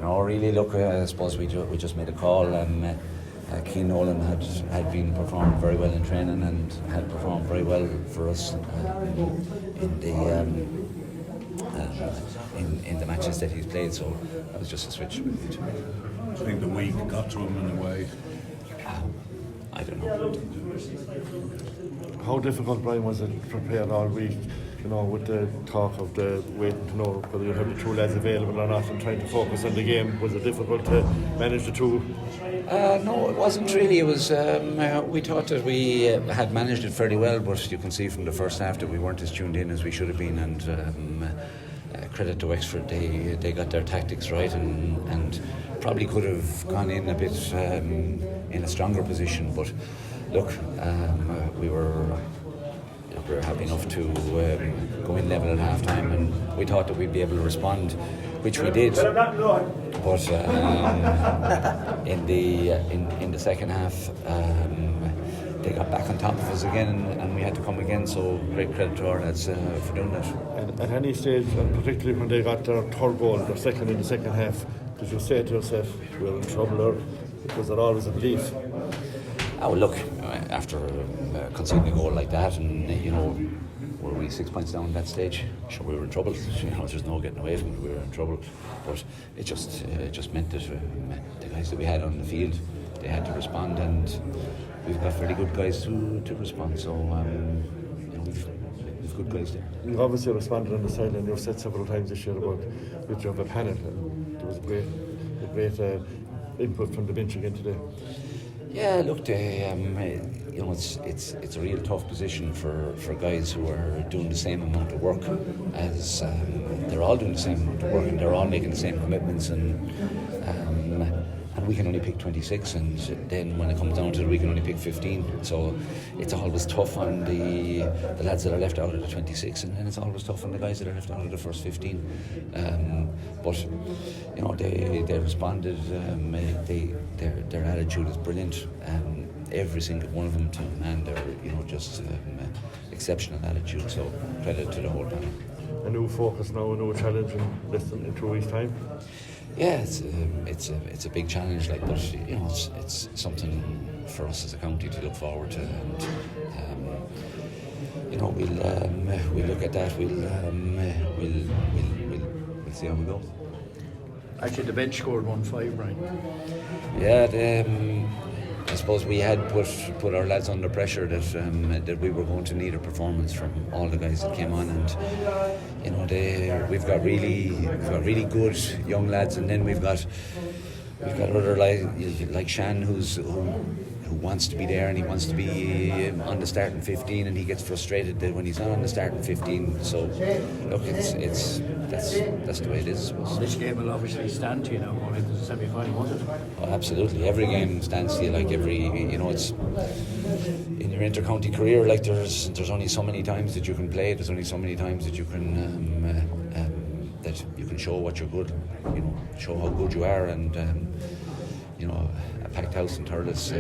really, look, I suppose we just made a call. Keane Nolan had been performing very well in training and had performed very well for us in the matches that he's played. So that was just a switch. Do you think the week got to him in a way? I don't know. How difficult, Brian, was it prepared all week? With the talk of the waiting to know whether you have the two lads available or not and trying to focus on the game. Was it difficult to manage the two? No, it wasn't really. It was. We thought that we had managed it fairly well, but you can see from the first half that we weren't as tuned in as we should have been. And credit to Wexford, they got their tactics right and probably could have gone in a bit in a stronger position. But look, we were happy enough to go in level at half time, and we thought that we'd be able to respond, which we did. But in the second half, they got back on top of us again, and we had to come again. So great credit to our lads for doing that. And at any stage, and particularly when they got their third goal, their second in the second half, did you say to yourself, "We're in trouble," or was there always a belief? Oh, look, after conceding a goal like that, and were we 6 points down at that stage? Sure, we were in trouble. There's no getting away from it. We were in trouble, but it just meant that the guys that we had on the field, they had to respond, and we've got very good guys to respond. So we've good guys there. You've obviously responded on the sideline. You've said several times this year about your job at panic, and there was a great input from the bench again today. Yeah, look, it's a real tough position for guys who are doing the same amount of work as they're all doing the same amount of work, and they're all making the same commitments, and we can only pick 26, and then when it comes down to it, we can only pick 15. So it's always tough on the lads that are left out of the 26, and then it's always tough on the guys that are left out of the first 15. But they responded. Their attitude is brilliant. Every single one of them, and they're just exceptional attitude. So credit to the whole panel. A new focus now, a new challenge in 2 weeks' time. Yeah, it's a big challenge, but it's something for us as a county to look forward to, and we'll look at that. We'll see how we go. Actually, the bench scored 1-5, Brian. Yeah, I suppose we had put our lads under pressure that we were going to need a performance from all the guys that came on, and we've got really good young lads, and then we've got other like Shan who wants to be there, and he wants to be on the starting 15, and he gets frustrated that when he's not on the starting 15. So look, that's the way it is, I suppose. This game will obviously stand to you now going into the semi-final, won't it? Oh, absolutely. Every game stands to you. It's in your inter-county career. There's only so many times that you can play. There's only so many times that you can show what you're good. Show how good you are, and a packed house in Thurles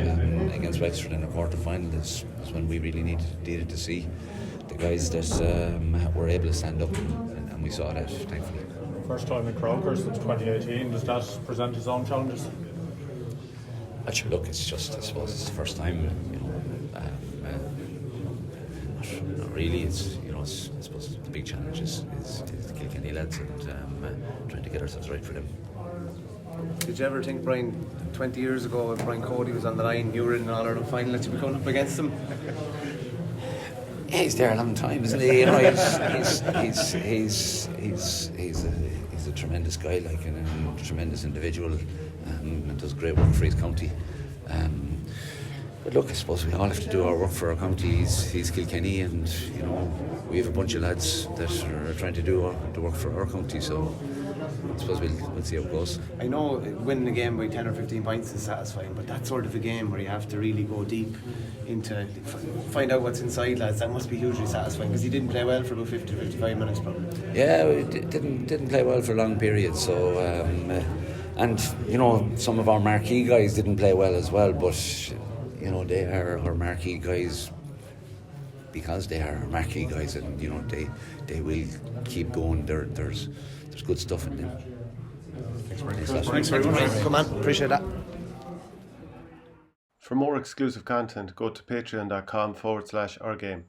against Wexford in a quarter-final is when we really needed to see the guys that were able to stand up, and we saw that, thankfully. First time in Croker since 2018. Does that present its own challenges? Actually, look, it's just, I suppose, it's the first time. Not really. It's I suppose the big challenge is the Kilkenny lads and trying to get ourselves right for them. Did you ever think, Brian, 20 years ago when Brian Cody was on the line, you were in an All-Ireland final, that you'd be coming up against him? Yeah, he's there a long time, isn't he? He's a tremendous guy, and a tremendous individual, and does great work for his county. But look, I suppose we all have to do our work for our county. He's Kilkenny, and we have a bunch of lads that are trying to do the work for our county. So I suppose we'll see how it goes. I know winning a game by 10 or 15 points is satisfying, but that sort of a game where you have to really go deep into find out what's inside, lads, that must be hugely satisfying, because he didn't play well for about 50-55 minutes probably. Yeah, we didn't play well for long periods. So and some of our marquee guys didn't play well as well, but they are our marquee guys because they are our marquee guys, and they will keep going. There's good stuff in them. Thanks very much. Come on, appreciate that. For more exclusive content, go to patreon.com/OurGame.